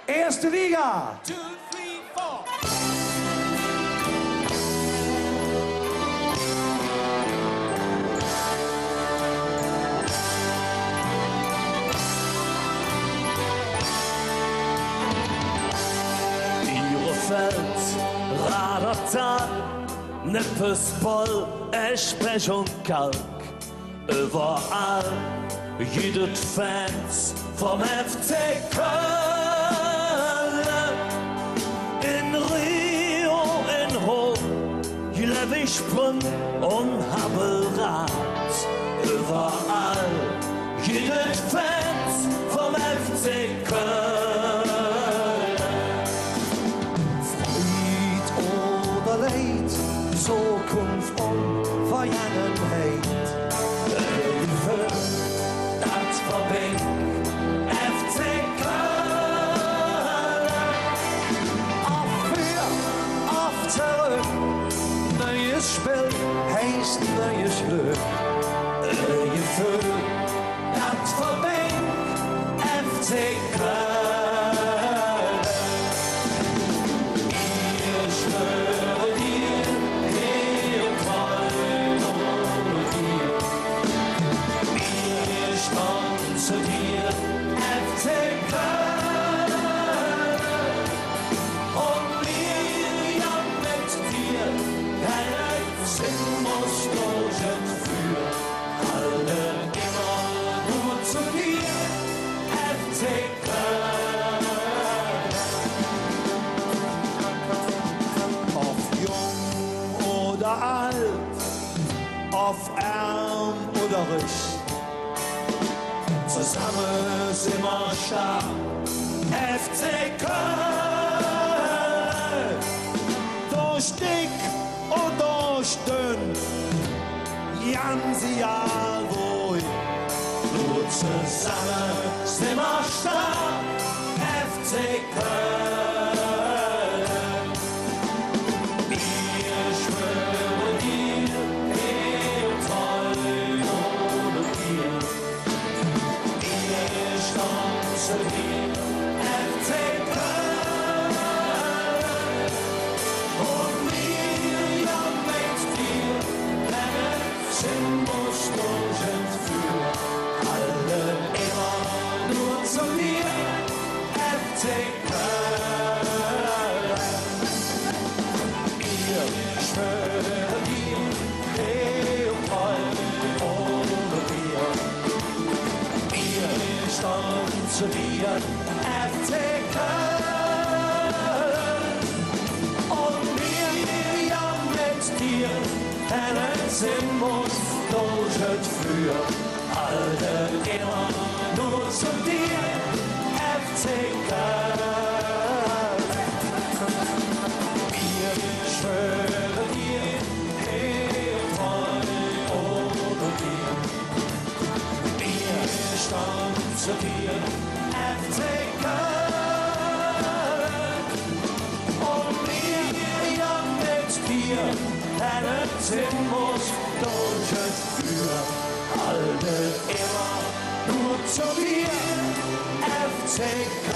Erste Liga. 2, 3, 4. Feld, Radertal, Nippes, Boll, Eschbrech und Kalk. Überall jüdet Fans vom FC Köln. In Rio, in Rom, Jülewigsprung und Habelrad. Überall jüdet Fans vom FC Köln. Zukunft und Vergangenheit. Hilfe, das verbindet FC Köln. Auf für, auf zurück. Neues Spiel heißt neues Glück. Hilfe, das verbindet FC Köln. Auf arm oder reich, Zusammen sind wir stark, FC Köln. durch dick und durch dünn, ganz egal wohin. Nur zusammen sind wir stark, FC Köln. Wir schwören dir, toll ohne dir. Wir stolzen dir, FC Köln. Und wir ja mit dir, rennen sinnlos durch und für alle immer nur zu mir, FC Köln. Wir schwören dir, Leopold ohne dir. Wir stolzen dir, FC Köln. Und wir ja mit dir, rennen sinnlos durch und für alle immer nur zu dir, FC Köln. Wir schwören dir, Leopold ohne dir. Wir stolzen dir, FC Köln. Und wir ja mit dir, rennen sinnlos durch und für alle immer nur zu dir, FC Köln.